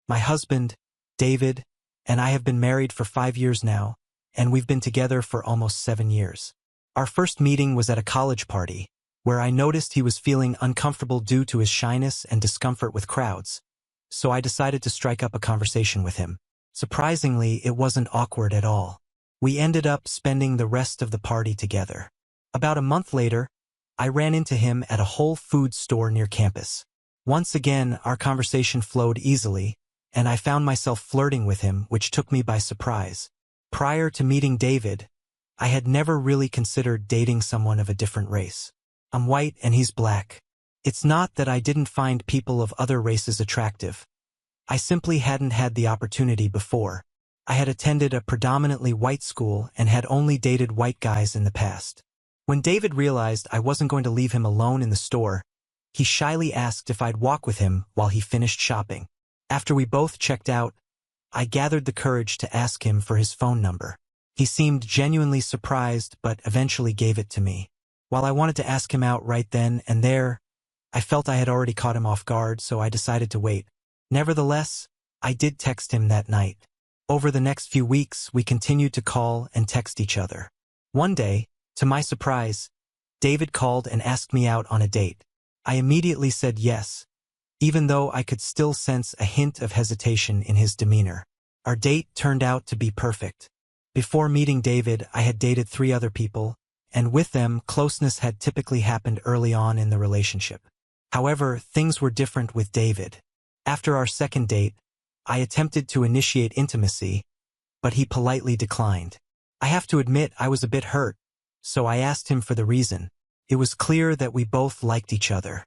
My husband, David, and I have been married for 5 years now, and we've been together for almost 7 years. Our first meeting was at a college party, where I noticed he was feeling uncomfortable due to his shyness and discomfort with crowds, so I decided to strike up a conversation with him. Surprisingly, it wasn't awkward at all. We ended up spending the rest of the party together. About a month later, I ran into him at a Whole Foods store near campus. Once again, our conversation flowed easily, and I found myself flirting with him, which took me by surprise. Prior to meeting David, I had never really considered dating someone of a different race. I'm white and he's black. It's not that I didn't find people of other races attractive. I simply hadn't had the opportunity before. I had attended a predominantly white school and had only dated white guys in the past. When David realized I wasn't going to leave him alone in the store, he shyly asked if I'd walk with him while he finished shopping. After we both checked out, I gathered the courage to ask him for his phone number. He seemed genuinely surprised but eventually gave it to me. While I wanted to ask him out right then and there, I felt I had already caught him off guard, so I decided to wait. Nevertheless, I did text him that night. Over the next few weeks, we continued to call and text each other. One day, to my surprise, David called and asked me out on a date. I immediately said yes, even though I could still sense a hint of hesitation in his demeanor. Our date turned out to be perfect. Before meeting David, I had dated 3 other people, and with them, closeness had typically happened early on in the relationship. However, things were different with David. After our second date, I attempted to initiate intimacy, but he politely declined. I have to admit I was a bit hurt, so I asked him for the reason. It was clear that we both liked each other.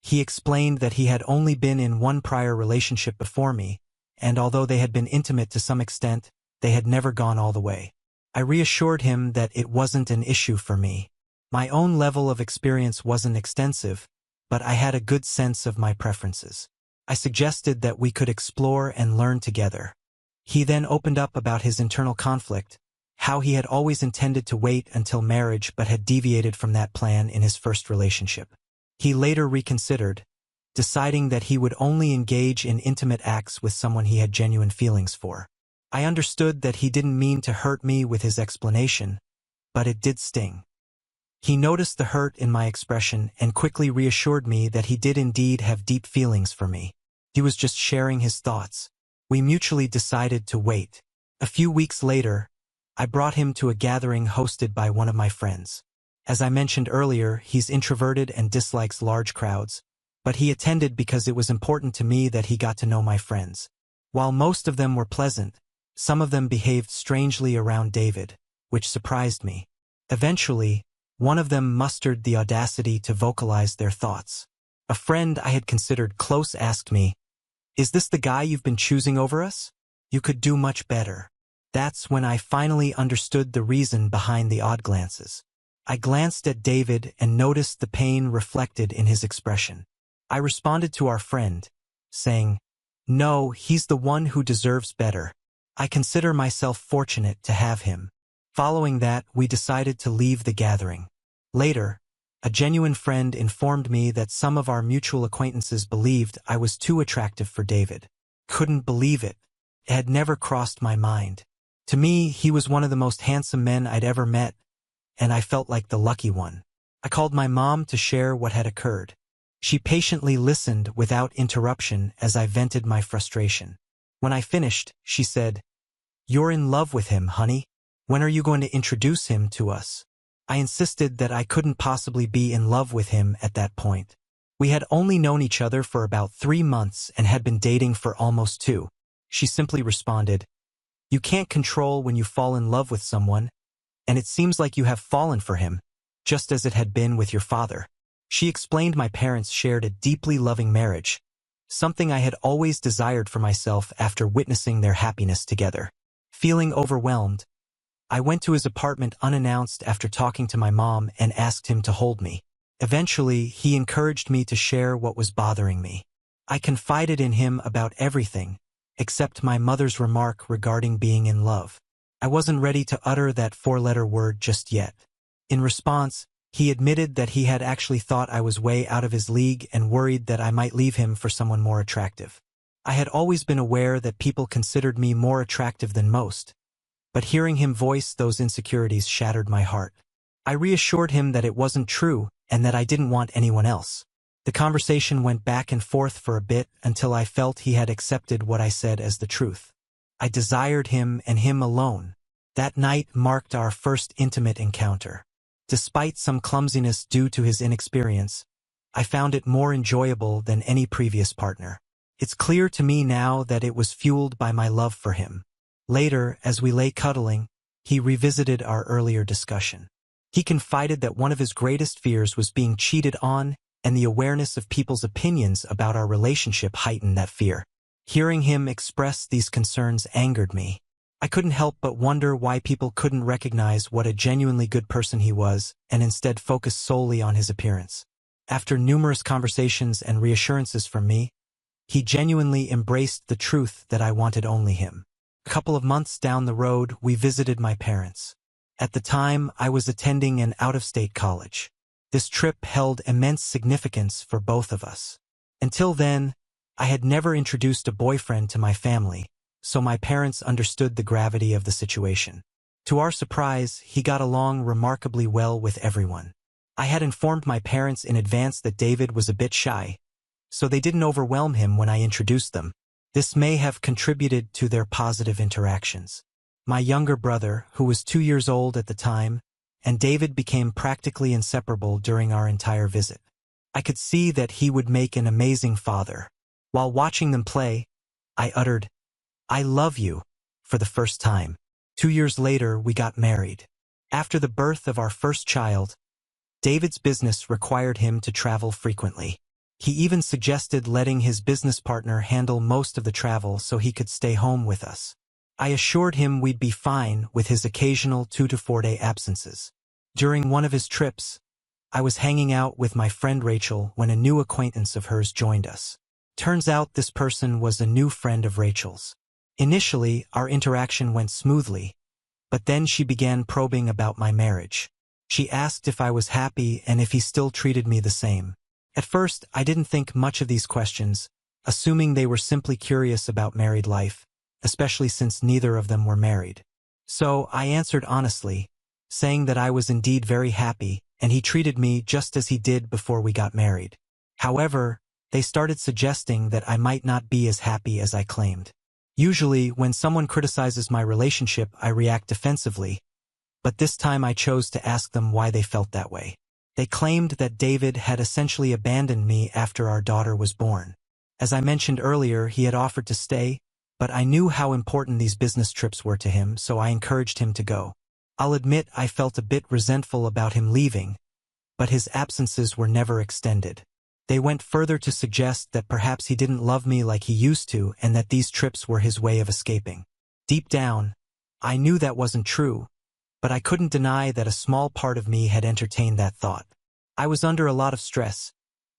He explained that he had only been in one prior relationship before me, and although they had been intimate to some extent, they had never gone all the way. I reassured him that it wasn't an issue for me. My own level of experience wasn't extensive, but I had a good sense of my preferences. I suggested that we could explore and learn together. He then opened up about his internal conflict, how he had always intended to wait until marriage but had deviated from that plan in his first relationship. He later reconsidered, deciding that he would only engage in intimate acts with someone he had genuine feelings for. I understood that he didn't mean to hurt me with his explanation, but it did sting. He noticed the hurt in my expression and quickly reassured me that he did indeed have deep feelings for me. He was just sharing his thoughts. We mutually decided to wait. A few weeks later, I brought him to a gathering hosted by one of my friends. As I mentioned earlier, he's introverted and dislikes large crowds, but he attended because it was important to me that he got to know my friends. While most of them were pleasant, some of them behaved strangely around David, which surprised me. Eventually, one of them mustered the audacity to vocalize their thoughts. A friend I had considered close asked me, "Is this the guy you've been choosing over us? You could do much better." That's when I finally understood the reason behind the odd glances. I glanced at David and noticed the pain reflected in his expression. I responded to our friend, saying, "No, he's the one who deserves better. I consider myself fortunate to have him." Following that, we decided to leave the gathering. Later, a genuine friend informed me that some of our mutual acquaintances believed I was too attractive for David. Couldn't believe it. It had never crossed my mind. To me, he was one of the most handsome men I'd ever met, and I felt like the lucky one. I called my mom to share what had occurred. She patiently listened without interruption as I vented my frustration. When I finished, she said, "You're in love with him, honey. When are you going to introduce him to us?" I insisted that I couldn't possibly be in love with him at that point. We had only known each other for about 3 months and had been dating for almost 2. She simply responded, "You can't control when you fall in love with someone, and it seems like you have fallen for him, just as it had been with your father." She explained my parents shared a deeply loving marriage, something I had always desired for myself after witnessing their happiness together. Feeling overwhelmed, I went to his apartment unannounced after talking to my mom and asked him to hold me. Eventually, he encouraged me to share what was bothering me. I confided in him about everything, except my mother's remark regarding being in love. I wasn't ready to utter that 4-letter word just yet. In response, he admitted that he had actually thought I was way out of his league and worried that I might leave him for someone more attractive. I had always been aware that people considered me more attractive than most, but hearing him voice those insecurities shattered my heart. I reassured him that it wasn't true and that I didn't want anyone else. The conversation went back and forth for a bit until I felt he had accepted what I said as the truth. I desired him and him alone. That night marked our first intimate encounter. Despite some clumsiness due to his inexperience, I found it more enjoyable than any previous partner. It's clear to me now that it was fueled by my love for him. Later, as we lay cuddling, he revisited our earlier discussion. He confided that one of his greatest fears was being cheated on, and the awareness of people's opinions about our relationship heightened that fear. Hearing him express these concerns angered me. I couldn't help but wonder why people couldn't recognize what a genuinely good person he was and instead focus solely on his appearance. After numerous conversations and reassurances from me, he genuinely embraced the truth that I wanted only him. A couple of months down the road, we visited my parents. At the time, I was attending an out-of-state college. This trip held immense significance for both of us. Until then, I had never introduced a boyfriend to my family, so my parents understood the gravity of the situation. To our surprise, he got along remarkably well with everyone. I had informed my parents in advance that David was a bit shy, so they didn't overwhelm him when I introduced them. This may have contributed to their positive interactions. My younger brother, who was 2 years old at the time, and David became practically inseparable during our entire visit. I could see that he would make an amazing father. While watching them play, I uttered, "I love you," for the first time. 2 years later, we got married. After the birth of our first child, David's business required him to travel frequently. He even suggested letting his business partner handle most of the travel so he could stay home with us. I assured him we'd be fine with his occasional 2 to 4 day absences. During one of his trips, I was hanging out with my friend Rachel when a new acquaintance of hers joined us. Turns out this person was a new friend of Rachel's. Initially, our interaction went smoothly, but then she began probing about my marriage. She asked if I was happy and if he still treated me the same. At first, I didn't think much of these questions, assuming they were simply curious about married life, especially since neither of them were married. So I answered honestly, saying that I was indeed very happy, and he treated me just as he did before we got married. However, they started suggesting that I might not be as happy as I claimed. Usually, when someone criticizes my relationship, I react defensively, but this time I chose to ask them why they felt that way. They claimed that David had essentially abandoned me after our daughter was born. As I mentioned earlier, he had offered to stay, but I knew how important these business trips were to him, so I encouraged him to go. I'll admit I felt a bit resentful about him leaving, but his absences were never extended. They went further to suggest that perhaps he didn't love me like he used to and that these trips were his way of escaping. Deep down, I knew that wasn't true, but I couldn't deny that a small part of me had entertained that thought. I was under a lot of stress,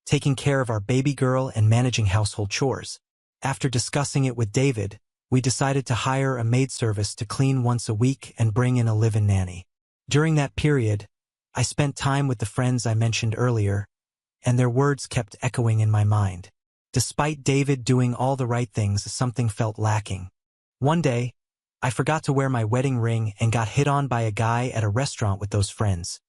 taking care of our baby girl and managing household chores. After discussing it with David, we decided to hire a maid service to clean once a week and bring in a live-in nanny. During that period, I spent time with the friends I mentioned earlier, and their words kept echoing in my mind. Despite David doing all the right things, something felt lacking. One day, I forgot to wear my wedding ring and got hit on by a guy at a restaurant with those friends.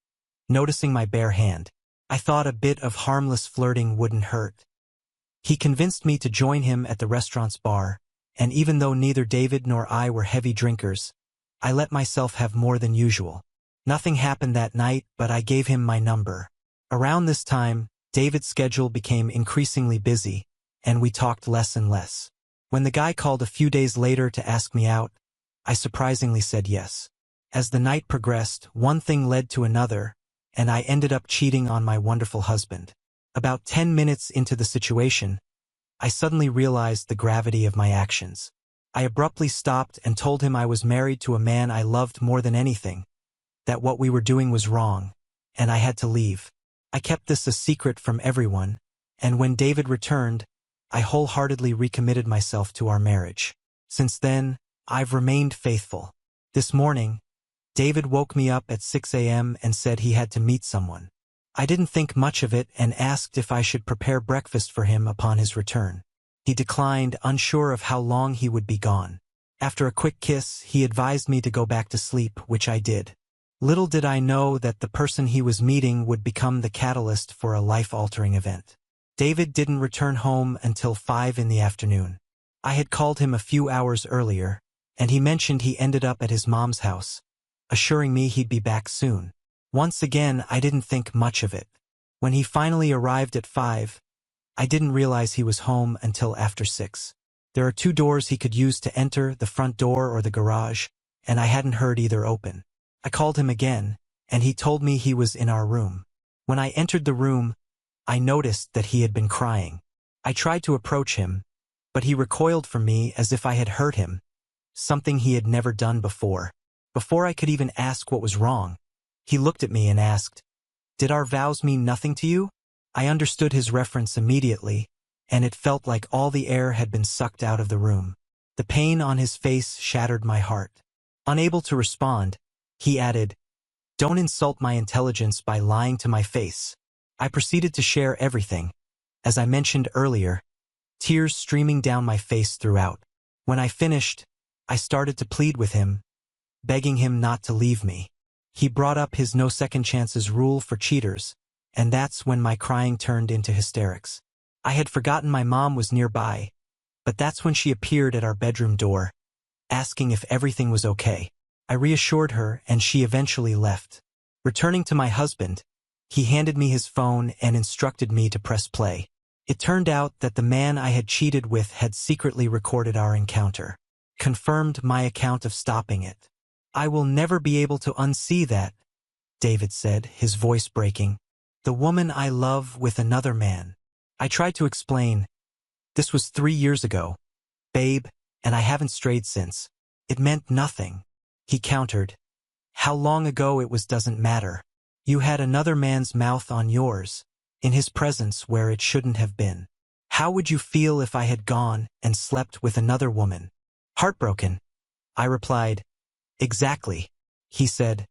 Noticing my bare hand, I thought a bit of harmless flirting wouldn't hurt. He convinced me to join him at the restaurant's bar, and even though neither David nor I were heavy drinkers, I let myself have more than usual. Nothing happened that night, but I gave him my number. Around this time, David's schedule became increasingly busy, and we talked less and less. When the guy called a few days later to ask me out, I surprisingly said yes. As the night progressed, one thing led to another, and I ended up cheating on my wonderful husband. About 10 minutes into the situation, I suddenly realized the gravity of my actions. I abruptly stopped and told him I was married to a man I loved more than anything, that what we were doing was wrong, and I had to leave. I kept this a secret from everyone, and when David returned, I wholeheartedly recommitted myself to our marriage. Since then, I've remained faithful. This morning, David woke me up at 6 a.m. and said he had to meet someone. I didn't think much of it and asked if I should prepare breakfast for him upon his return. He declined, unsure of how long he would be gone. After a quick kiss, he advised me to go back to sleep, which I did. Little did I know that the person he was meeting would become the catalyst for a life-altering event. David didn't return home until 5 in the afternoon. I had called him a few hours earlier, and he mentioned he ended up at his mom's house, assuring me he'd be back soon. Once again, I didn't think much of it. When he finally arrived at 5, I didn't realize he was home until after 6. There are 2 doors he could use to enter, the front door or the garage, and I hadn't heard either open. I called him again, and he told me he was in our room. When I entered the room, I noticed that he had been crying. I tried to approach him, but he recoiled from me as if I had hurt him, something he had never done before. Before I could even ask what was wrong, he looked at me and asked, "Did our vows mean nothing to you?" I understood his reference immediately, and it felt like all the air had been sucked out of the room. The pain on his face shattered my heart. Unable to respond, he added, "Don't insult my intelligence by lying to my face." I proceeded to share everything. As I mentioned earlier, tears streaming down my face throughout. When I finished, I started to plead with him, begging him not to leave me. He brought up his no second chances rule for cheaters, and that's when my crying turned into hysterics. I had forgotten my mom was nearby, but that's when she appeared at our bedroom door, asking if everything was okay. I reassured her, and she eventually left. Returning to my husband, he handed me his phone and instructed me to press play. It turned out that the man I had cheated with had secretly recorded our encounter, confirmed my account of stopping it. "I will never be able to unsee that," David said, his voice breaking. "The woman I love with another man." I tried to explain. "This was 3 years ago, babe, and I haven't strayed since. It meant nothing." He countered, "How long ago it was doesn't matter. You had another man's mouth on yours, in his presence where it shouldn't have been. How would you feel if I had gone and slept with another woman?" "Heartbroken," I replied. "Exactly," he said.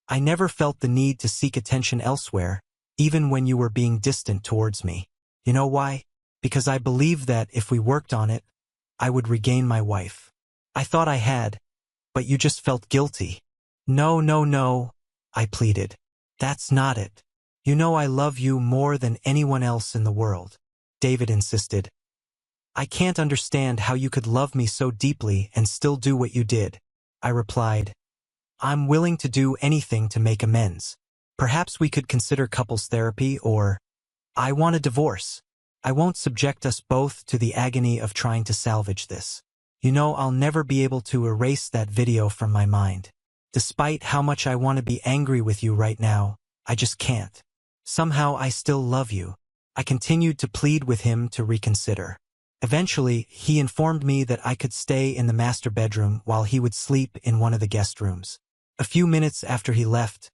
"I never felt the need to seek attention elsewhere, even when you were being distant towards me. You know why? Because I believed that if we worked on it, I would regain my wife. I thought I had, but you just felt guilty." "No, no, no," I pleaded. "That's not it. You know I love you more than anyone else in the world," David insisted. "I can't understand how you could love me so deeply and still do what you did," I replied. "I'm willing to do anything to make amends. Perhaps we could consider couples therapy, or I want a divorce. I won't subject us both to the agony of trying to salvage this. You know I'll never be able to erase that video from my mind. Despite how much I want to be angry with you right now, I just can't. Somehow I still love you." I continued to plead with him to reconsider. Eventually, he informed me that I could stay in the master bedroom while he would sleep in one of the guest rooms. A few minutes after he left,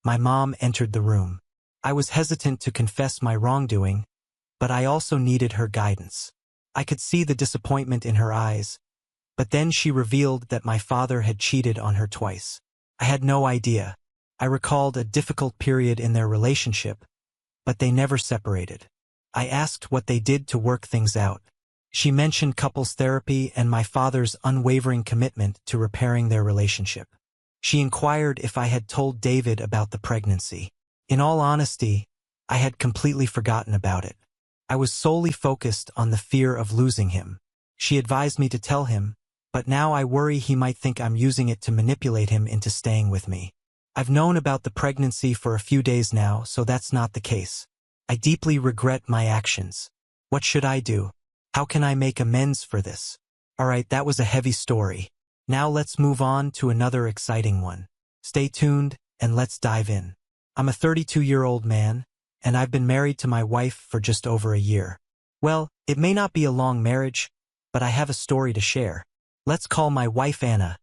my mom entered the room. I was hesitant to confess my wrongdoing, but I also needed her guidance. I could see the disappointment in her eyes, but then she revealed that my father had cheated on her twice. I had no idea. I recalled a difficult period in their relationship, but they never separated. I asked what they did to work things out. She mentioned couples therapy and my father's unwavering commitment to repairing their relationship. She inquired if I had told David about the pregnancy. In all honesty, I had completely forgotten about it. I was solely focused on the fear of losing him. She advised me to tell him, but now I worry he might think I'm using it to manipulate him into staying with me. I've known about the pregnancy for a few days now, so that's not the case. I deeply regret my actions. What should I do? How can I make amends for this? Alright, that was a heavy story. Now let's move on to another exciting one. Stay tuned, and let's dive in. I'm a 32-year-old man, and I've been married to my wife for just over a year. Well, it may not be a long marriage, but I have a story to share. Let's call my wife Anna,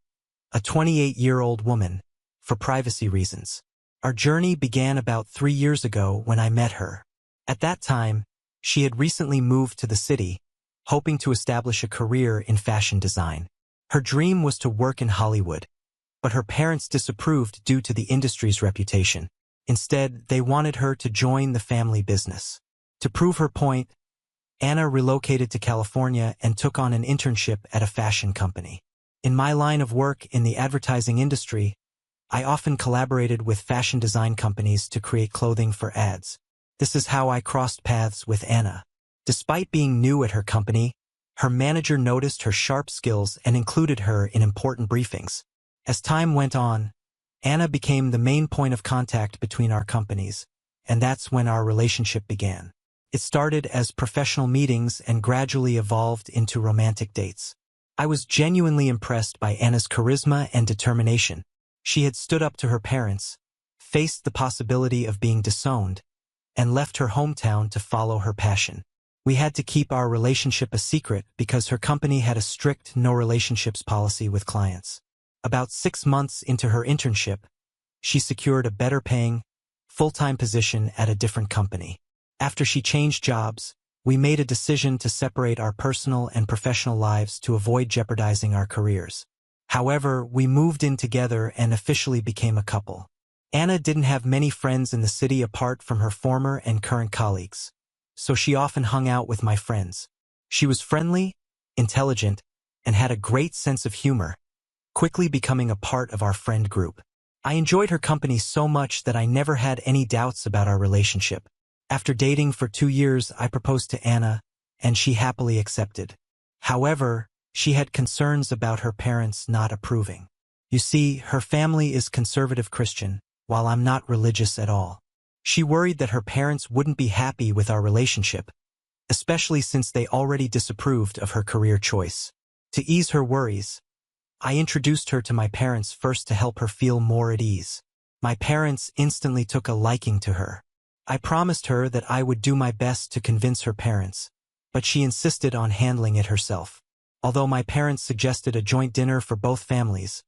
a 28-year-old woman, for privacy reasons. Our journey began about 3 years ago when I met her. At that time, she had recently moved to the city, hoping to establish a career in fashion design. Her dream was to work in Hollywood, but her parents disapproved due to the industry's reputation. Instead, they wanted her to join the family business. To prove her point, Anna relocated to California and took on an internship at a fashion company. In my line of work in the advertising industry, I often collaborated with fashion design companies to create clothing for ads. This is how I crossed paths with Anna. Despite being new at her company, her manager noticed her sharp skills and included her in important briefings. As time went on, Anna became the main point of contact between our companies, and that's when our relationship began. It started as professional meetings and gradually evolved into romantic dates. I was genuinely impressed by Anna's charisma and determination. She had stood up to her parents, faced the possibility of being disowned, and left her hometown to follow her passion. We had to keep our relationship a secret because her company had a strict no-relationships policy with clients. About 6 months into her internship, she secured a better-paying, full-time position at a different company. After she changed jobs, we made a decision to separate our personal and professional lives to avoid jeopardizing our careers. However, we moved in together and officially became a couple. Anna didn't have many friends in the city apart from her former and current colleagues, so she often hung out with my friends. She was friendly, intelligent, and had a great sense of humor, quickly becoming a part of our friend group. I enjoyed her company so much that I never had any doubts about our relationship. After dating for 2 years, I proposed to Anna, and she happily accepted. However, she had concerns about her parents not approving. You see, her family is conservative Christian, while I'm not religious at all. She worried that her parents wouldn't be happy with our relationship, especially since they already disapproved of her career choice. To ease her worries, I introduced her to my parents first to help her feel more at ease. My parents instantly took a liking to her. I promised her that I would do my best to convince her parents, but she insisted on handling it herself. Although my parents suggested a joint dinner for both families,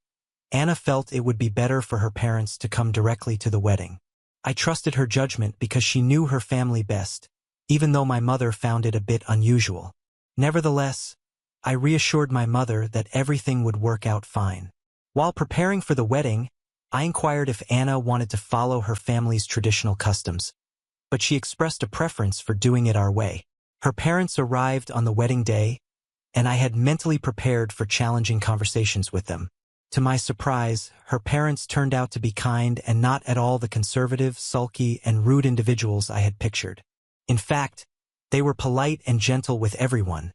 Anna felt it would be better for her parents to come directly to the wedding. I trusted her judgment because she knew her family best, even though my mother found it a bit unusual. Nevertheless, I reassured my mother that everything would work out fine. While preparing for the wedding, I inquired if Anna wanted to follow her family's traditional customs, but she expressed a preference for doing it our way. Her parents arrived on the wedding day, and I had mentally prepared for challenging conversations with them. To my surprise, her parents turned out to be kind and not at all the conservative, sulky, and rude individuals I had pictured. In fact, they were polite and gentle with everyone,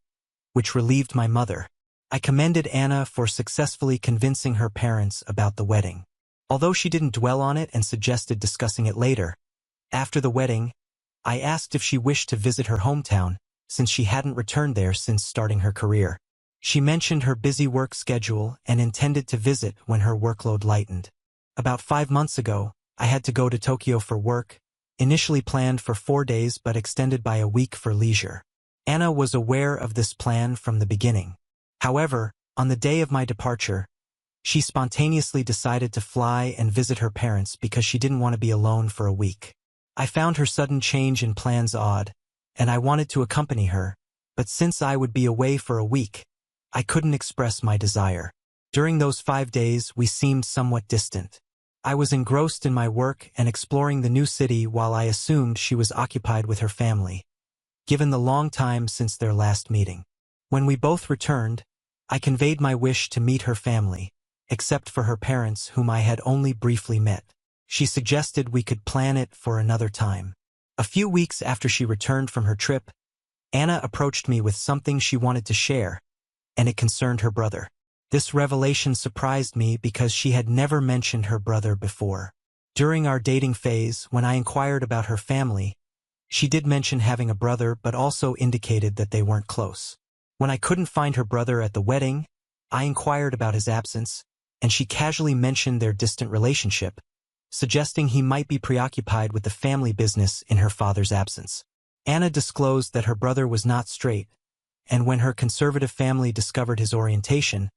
which relieved my mother. I commended Anna for successfully convincing her parents about the wedding. Although she didn't dwell on it and suggested discussing it later, after the wedding, I asked if she wished to visit her hometown, since she hadn't returned there since starting her career. She mentioned her busy work schedule and intended to visit when her workload lightened. About 5 months ago, I had to go to Tokyo for work, initially planned for 4 days but extended by a week for leisure. Anna was aware of this plan from the beginning. However, on the day of my departure, she spontaneously decided to fly and visit her parents because she didn't want to be alone for a week. I found her sudden change in plans odd, and I wanted to accompany her, but since I would be away for a week, I couldn't express my desire. During those 5 days, we seemed somewhat distant. I was engrossed in my work and exploring the new city while I assumed she was occupied with her family, given the long time since their last meeting. When we both returned, I conveyed my wish to meet her family, except for her parents whom I had only briefly met. She suggested we could plan it for another time. A few weeks after she returned from her trip, Anna approached me with something she wanted to share, and it concerned her brother. This revelation surprised me because she had never mentioned her brother before. During our dating phase, when I inquired about her family, she did mention having a brother but also indicated that they weren't close. When I couldn't find her brother at the wedding, I inquired about his absence, and she casually mentioned their distant relationship, suggesting he might be preoccupied with the family business in her father's absence. Anna disclosed that her brother was not straight, and when her conservative family discovered his orientation,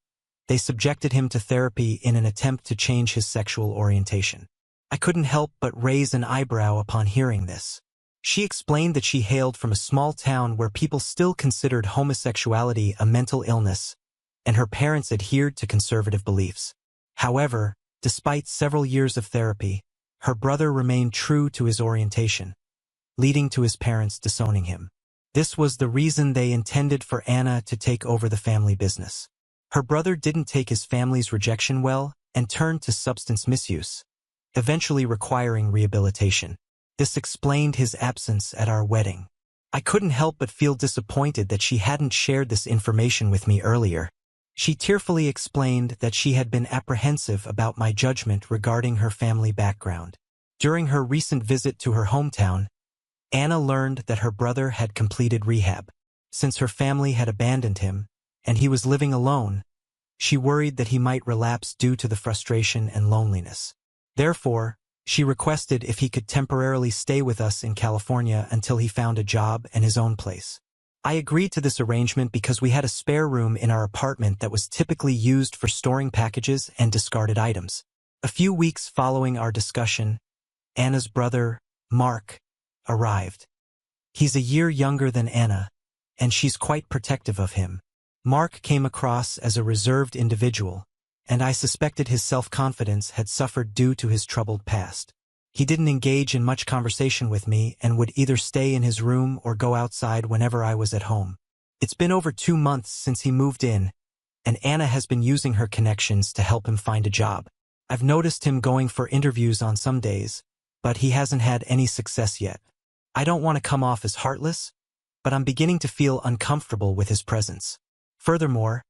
they subjected him to therapy in an attempt to change his sexual orientation. I couldn't help but raise an eyebrow upon hearing this. She explained that she hailed from a small town where people still considered homosexuality a mental illness, and her parents adhered to conservative beliefs. However, despite several years of therapy, her brother remained true to his orientation, leading to his parents disowning him. This was the reason they intended for Anna to take over the family business. Her brother didn't take his family's rejection well and turned to substance misuse, eventually requiring rehabilitation. This explained his absence at our wedding. I couldn't help but feel disappointed that she hadn't shared this information with me earlier. She tearfully explained that she had been apprehensive about my judgment regarding her family background. During her recent visit to her hometown, Anna learned that her brother had completed rehab. Since her family had abandoned him, and he was living alone, she worried that he might relapse due to the frustration and loneliness. Therefore, she requested if he could temporarily stay with us in California until he found a job and his own place. I agreed to this arrangement because we had a spare room in our apartment that was typically used for storing packages and discarded items. A few weeks following our discussion, Anna's brother, Mark, arrived. He's a year younger than Anna, and she's quite protective of him. Mark came across as a reserved individual, and I suspected his self-confidence had suffered due to his troubled past. He didn't engage in much conversation with me and would either stay in his room or go outside whenever I was at home. It's been over 2 months since he moved in, and Anna has been using her connections to help him find a job. I've noticed him going for interviews on some days, but he hasn't had any success yet. I don't want to come off as heartless, but I'm beginning to feel uncomfortable with his presence. Furthermore,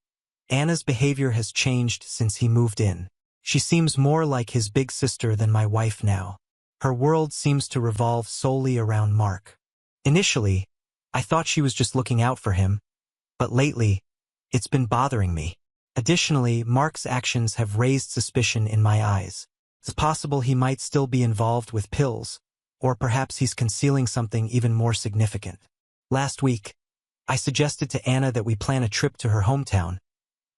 Anna's behavior has changed since he moved in. She seems more like his big sister than my wife now. Her world seems to revolve solely around Mark. Initially, I thought she was just looking out for him, but lately, it's been bothering me. Additionally, Mark's actions have raised suspicion in my eyes. It's possible he might still be involved with pills, or perhaps he's concealing something even more significant. Last week, I suggested to Anna that we plan a trip to her hometown,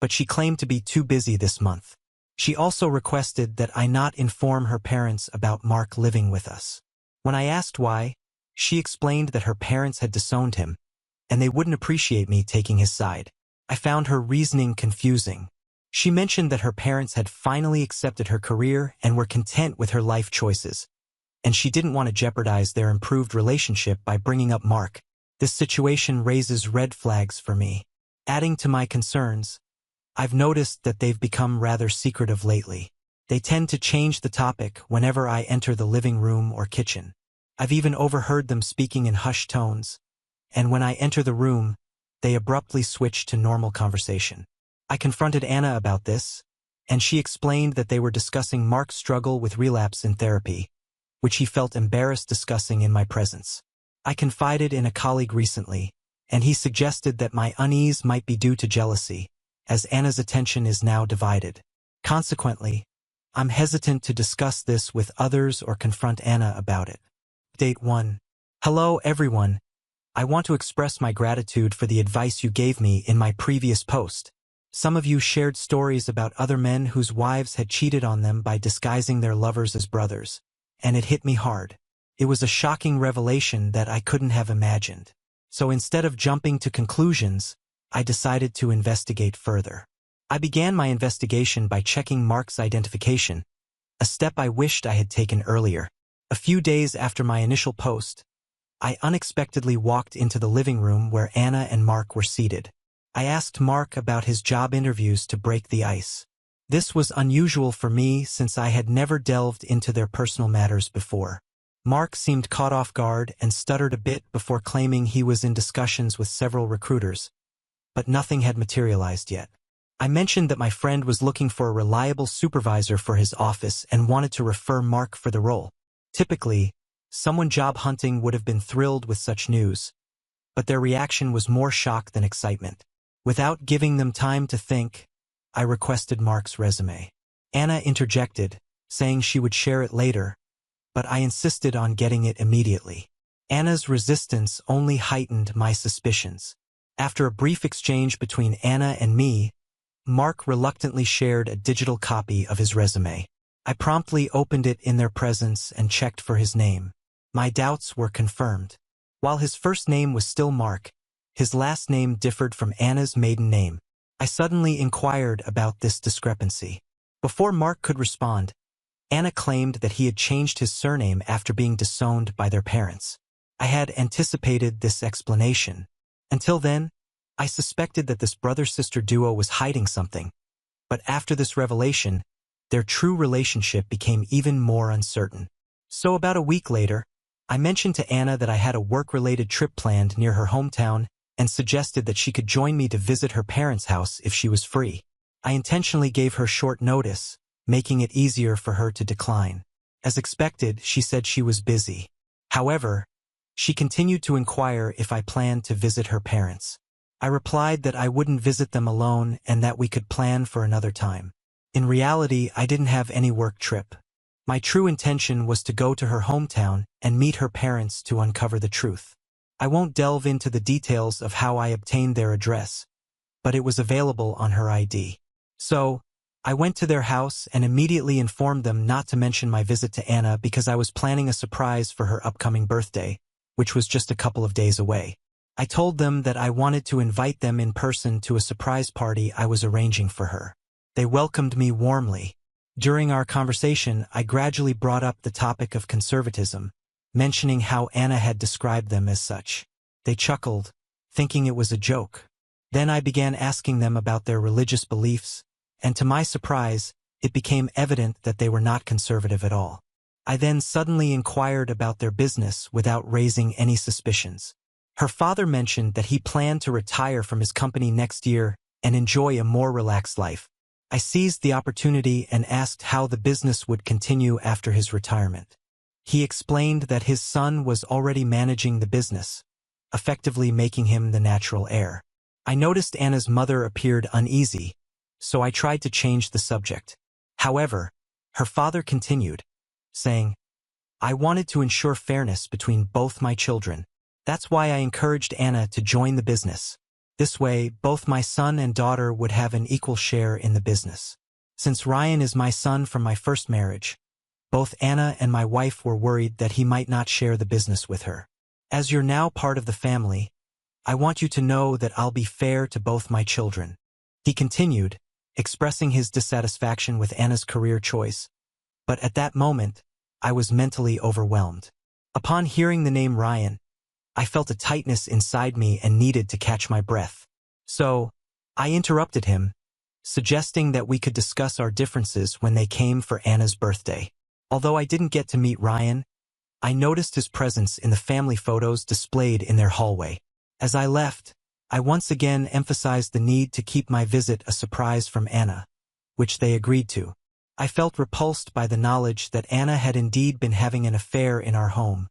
but she claimed to be too busy this month. She also requested that I not inform her parents about Mark living with us. When I asked why, she explained that her parents had disowned him, and they wouldn't appreciate me taking his side. I found her reasoning confusing. She mentioned that her parents had finally accepted her career and were content with her life choices, and she didn't want to jeopardize their improved relationship by bringing up Mark. This situation raises red flags for me. Adding to my concerns, I've noticed that they've become rather secretive lately. They tend to change the topic whenever I enter the living room or kitchen. I've even overheard them speaking in hushed tones, and when I enter the room, they abruptly switch to normal conversation. I confronted Anna about this, and she explained that they were discussing Mark's struggle with relapse in therapy, which he felt embarrassed discussing in my presence. I confided in a colleague recently, and he suggested that my unease might be due to jealousy, as Anna's attention is now divided. Consequently, I'm hesitant to discuss this with others or confront Anna about it. Update 1. Hello everyone. I want to express my gratitude for the advice you gave me in my previous post. Some of you shared stories about other men whose wives had cheated on them by disguising their lovers as brothers, and it hit me hard. It was a shocking revelation that I couldn't have imagined. So instead of jumping to conclusions, I decided to investigate further. I began my investigation by checking Mark's identification, a step I wished I had taken earlier. A few days after my initial post, I unexpectedly walked into the living room where Anna and Mark were seated. I asked Mark about his job interviews to break the ice. This was unusual for me since I had never delved into their personal matters before. Mark seemed caught off guard and stuttered a bit before claiming he was in discussions with several recruiters, but nothing had materialized yet. I mentioned that my friend was looking for a reliable supervisor for his office and wanted to refer Mark for the role. Typically, someone job hunting would have been thrilled with such news, but their reaction was more shock than excitement. Without giving them time to think, I requested Mark's resume. Anna interjected, saying she would share it later, but I insisted on getting it immediately. Anna's resistance only heightened my suspicions. After a brief exchange between Anna and me, Mark reluctantly shared a digital copy of his resume. I promptly opened it in their presence and checked for his name. My doubts were confirmed. While his first name was still Mark, his last name differed from Anna's maiden name. I suddenly inquired about this discrepancy. Before Mark could respond, Anna claimed that he had changed his surname after being disowned by their parents. I had anticipated this explanation. Until then, I suspected that this brother-sister duo was hiding something. But after this revelation, their true relationship became even more uncertain. So about a week later, I mentioned to Anna that I had a work-related trip planned near her hometown and suggested that she could join me to visit her parents' house if she was free. I intentionally gave her short notice, making it easier for her to decline. As expected, she said she was busy. However, she continued to inquire if I planned to visit her parents. I replied that I wouldn't visit them alone and that we could plan for another time. In reality, I didn't have any work trip. My true intention was to go to her hometown and meet her parents to uncover the truth. I won't delve into the details of how I obtained their address, but it was available on her ID. So, I went to their house and immediately informed them not to mention my visit to Anna because I was planning a surprise for her upcoming birthday, which was just a couple of days away. I told them that I wanted to invite them in person to a surprise party I was arranging for her. They welcomed me warmly. During our conversation, I gradually brought up the topic of conservatism, mentioning how Anna had described them as such. They chuckled, thinking it was a joke. Then I began asking them about their religious beliefs, and to my surprise, it became evident that they were not conservative at all. I then suddenly inquired about their business without raising any suspicions. Her father mentioned that he planned to retire from his company next year and enjoy a more relaxed life. I seized the opportunity and asked how the business would continue after his retirement. He explained that his son was already managing the business, effectively making him the natural heir. I noticed Anna's mother appeared uneasy, so I tried to change the subject. However, her father continued, saying, "I wanted to ensure fairness between both my children. That's why I encouraged Anna to join the business. This way, both my son and daughter would have an equal share in the business. Since Ryan is my son from my first marriage, both Anna and my wife were worried that he might not share the business with her. As you're now part of the family, I want you to know that I'll be fair to both my children." He continued, expressing his dissatisfaction with Anna's career choice, but at that moment, I was mentally overwhelmed. Upon hearing the name Ryan, I felt a tightness inside me and needed to catch my breath. So, I interrupted him, suggesting that we could discuss our differences when they came for Anna's birthday. Although I didn't get to meet Ryan, I noticed his presence in the family photos displayed in their hallway. As I left, I once again emphasized the need to keep my visit a surprise from Anna, which they agreed to. I felt repulsed by the knowledge that Anna had indeed been having an affair in our home,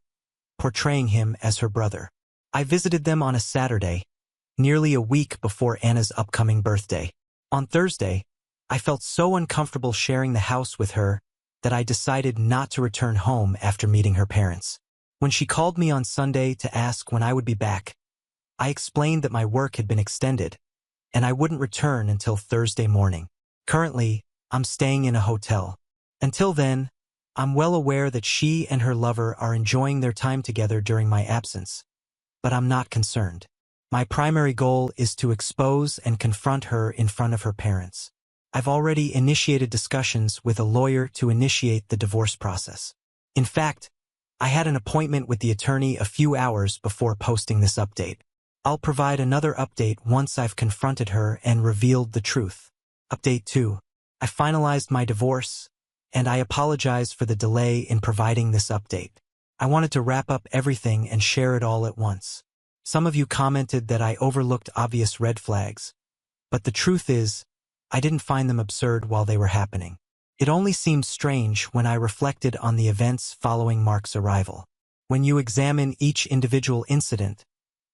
portraying him as her brother. I visited them on a Saturday, nearly a week before Anna's upcoming birthday. On Thursday, I felt so uncomfortable sharing the house with her that I decided not to return home after meeting her parents. When she called me on Sunday to ask when I would be back, I explained that my work had been extended, and I wouldn't return until Thursday morning. Currently, I'm staying in a hotel. Until then, I'm well aware that she and her lover are enjoying their time together during my absence, but I'm not concerned. My primary goal is to expose and confront her in front of her parents. I've already initiated discussions with a lawyer to initiate the divorce process. In fact, I had an appointment with the attorney a few hours before posting this update. I'll provide another update once I've confronted her and revealed the truth. Update 2. I finalized my divorce, and I apologize for the delay in providing this update. I wanted to wrap up everything and share it all at once. Some of you commented that I overlooked obvious red flags, but the truth is, I didn't find them absurd while they were happening. It only seemed strange when I reflected on the events following Mark's arrival. When you examine each individual incident,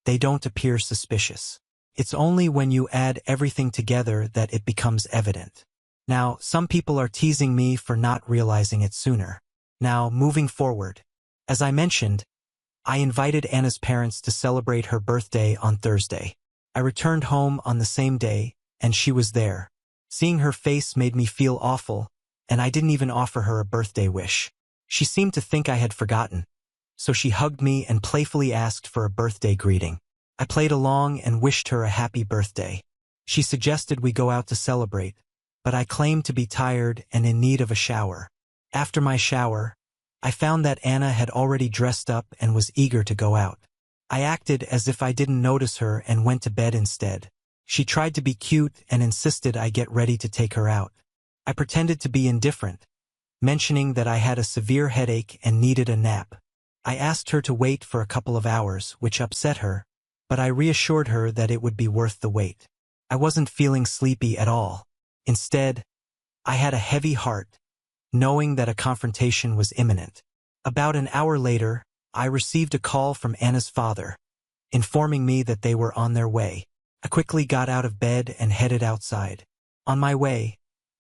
they don't appear suspicious. It's only when you add everything together that it becomes evident. Now, some people are teasing me for not realizing it sooner. Now, moving forward, as I mentioned, I invited Anna's parents to celebrate her birthday on Thursday. I returned home on the same day, and she was there. Seeing her face made me feel awful, and I didn't even offer her a birthday wish. She seemed to think I had forgotten, so she hugged me and playfully asked for a birthday greeting. I played along and wished her a happy birthday. She suggested we go out to celebrate, but I claimed to be tired and in need of a shower. After my shower, I found that Anna had already dressed up and was eager to go out. I acted as if I didn't notice her and went to bed instead. She tried to be cute and insisted I get ready to take her out. I pretended to be indifferent, mentioning that I had a severe headache and needed a nap. I asked her to wait for a couple of hours, which upset her, but I reassured her that it would be worth the wait. I wasn't feeling sleepy at all. Instead, I had a heavy heart, knowing that a confrontation was imminent. About an hour later, I received a call from Anna's father, informing me that they were on their way. I quickly got out of bed and headed outside. On my way,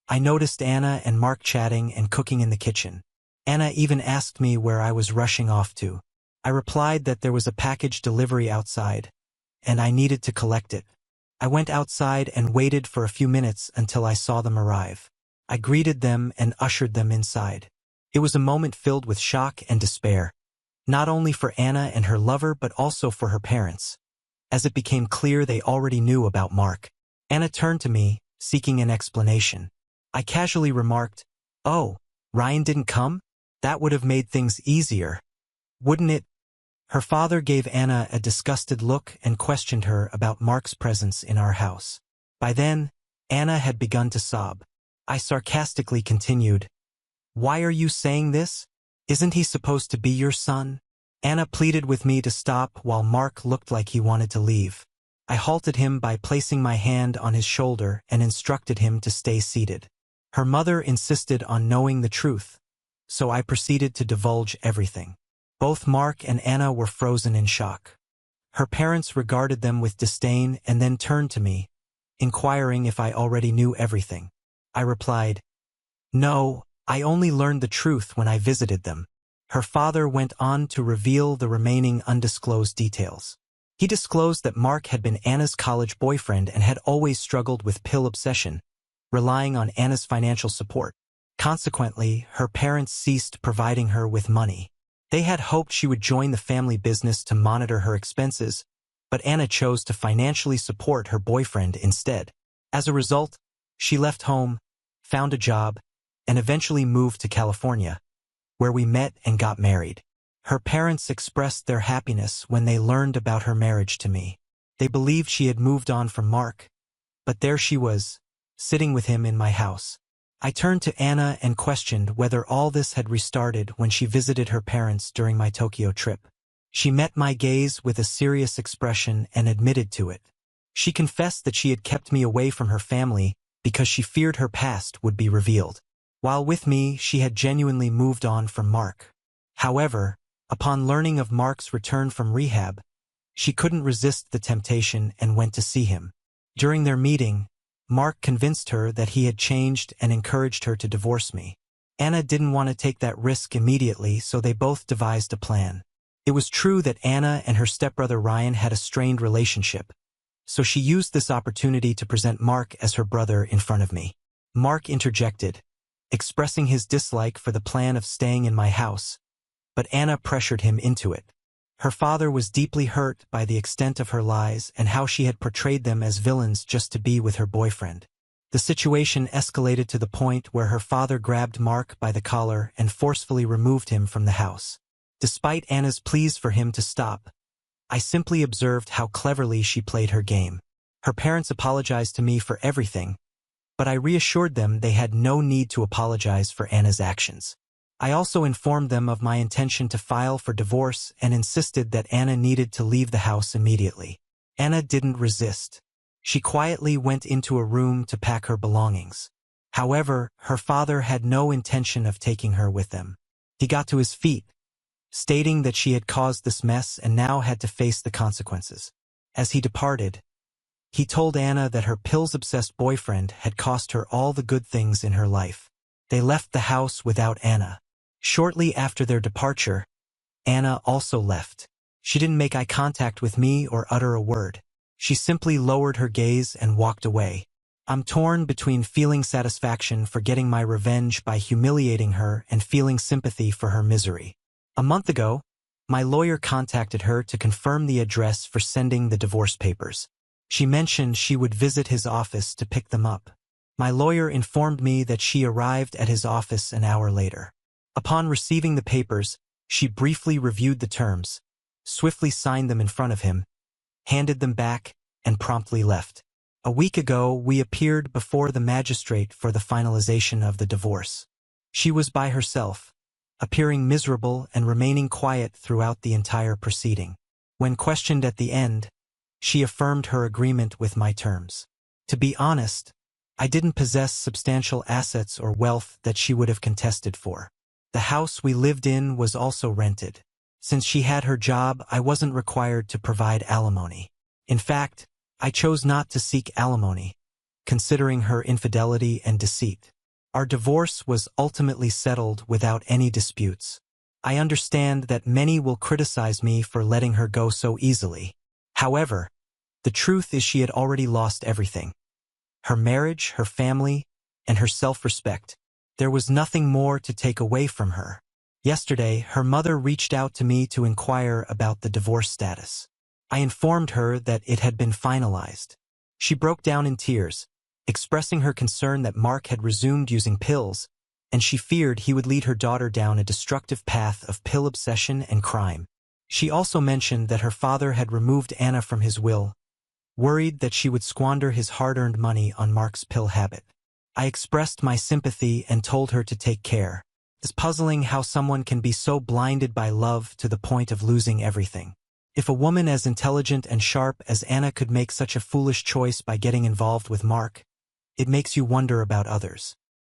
I noticed Anna and Mark chatting and cooking in the kitchen. Anna even asked me where I was rushing off to. I replied that there was a package delivery outside, and I needed to collect it. I went outside and waited for a few minutes until I saw them arrive. I greeted them and ushered them inside. It was a moment filled with shock and despair, not only for Anna and her lover but also for her parents, as it became clear they already knew about Mark. Anna turned to me, seeking an explanation. I casually remarked, "Oh, Ryan didn't come? That would have made things easier, wouldn't it?" Her father gave Anna a disgusted look and questioned her about Mark's presence in our house. By then, Anna had begun to sob. I sarcastically continued, "Why are you saying this? Isn't he supposed to be your son?" Anna pleaded with me to stop while Mark looked like he wanted to leave. I halted him by placing my hand on his shoulder and instructed him to stay seated. Her mother insisted on knowing the truth, so I proceeded to divulge everything. Both Mark and Anna were frozen in shock. Her parents regarded them with disdain and then turned to me, inquiring if I already knew everything. I replied, "No, I only learned the truth when I visited them." Her father went on to reveal the remaining undisclosed details. He disclosed that Mark had been Anna's college boyfriend and had always struggled with pill obsession, relying on Anna's financial support. Consequently, her parents ceased providing her with money. They had hoped she would join the family business to monitor her expenses, but Anna chose to financially support her boyfriend instead. As a result, she left home, found a job, and eventually moved to California, where we met and got married. Her parents expressed their happiness when they learned about her marriage to me. They believed she had moved on from Mark, but there she was, sitting with him in my house. I turned to Anna and questioned whether all this had restarted when she visited her parents during my Tokyo trip. She met my gaze with a serious expression and admitted to it. She confessed that she had kept me away from her family because she feared her past would be revealed. While with me, she had genuinely moved on from Mark. However, upon learning of Mark's return from rehab, she couldn't resist the temptation and went to see him. During their meeting, Mark convinced her that he had changed and encouraged her to divorce me. Anna didn't want to take that risk immediately, so they both devised a plan. It was true that Anna and her stepbrother Ryan had a strained relationship, so she used this opportunity to present Mark as her brother in front of me. Mark interjected, expressing his dislike for the plan of staying in my house, but Anna pressured him into it. Her father was deeply hurt by the extent of her lies and how she had portrayed them as villains just to be with her boyfriend. The situation escalated to the point where her father grabbed Mark by the collar and forcefully removed him from the house. Despite Anna's pleas for him to stop, I simply observed how cleverly she played her game. Her parents apologized to me for everything, but I reassured them they had no need to apologize for Anna's actions. I also informed them of my intention to file for divorce and insisted that Anna needed to leave the house immediately. Anna didn't resist. She quietly went into a room to pack her belongings. However, her father had no intention of taking her with them. He got to his feet, stating that she had caused this mess and now had to face the consequences. As he departed, he told Anna that her pills-obsessed boyfriend had cost her all the good things in her life. They left the house without Anna. Shortly after their departure, Anna also left. She didn't make eye contact with me or utter a word. She simply lowered her gaze and walked away. I'm torn between feeling satisfaction for getting my revenge by humiliating her and feeling sympathy for her misery. A month ago, my lawyer contacted her to confirm the address for sending the divorce papers. She mentioned she would visit his office to pick them up. My lawyer informed me that she arrived at his office an hour later. Upon receiving the papers, she briefly reviewed the terms, swiftly signed them in front of him, handed them back, and promptly left. A week ago, we appeared before the magistrate for the finalization of the divorce. She was by herself, appearing miserable and remaining quiet throughout the entire proceeding. When questioned at the end, she affirmed her agreement with my terms. To be honest, I didn't possess substantial assets or wealth that she would have contested for. The house we lived in was also rented. Since she had her job, I wasn't required to provide alimony. In fact, I chose not to seek alimony, considering her infidelity and deceit. Our divorce was ultimately settled without any disputes. I understand that many will criticize me for letting her go so easily. However, the truth is she had already lost everything. Her marriage, her family, and her self-respect. There was nothing more to take away from her. Yesterday, her mother reached out to me to inquire about the divorce status. I informed her that it had been finalized. She broke down in tears, expressing her concern that Mark had resumed using pills, and she feared he would lead her daughter down a destructive path of pill obsession and crime. She also mentioned that her father had removed Anna from his will, worried that she would squander his hard-earned money on Mark's pill habit. I expressed my sympathy and told her to take care. It's puzzling how someone can be so blinded by love to the point of losing everything. If a woman as intelligent and sharp as Anna could make such a foolish choice by getting involved with Mark, it makes you wonder about others.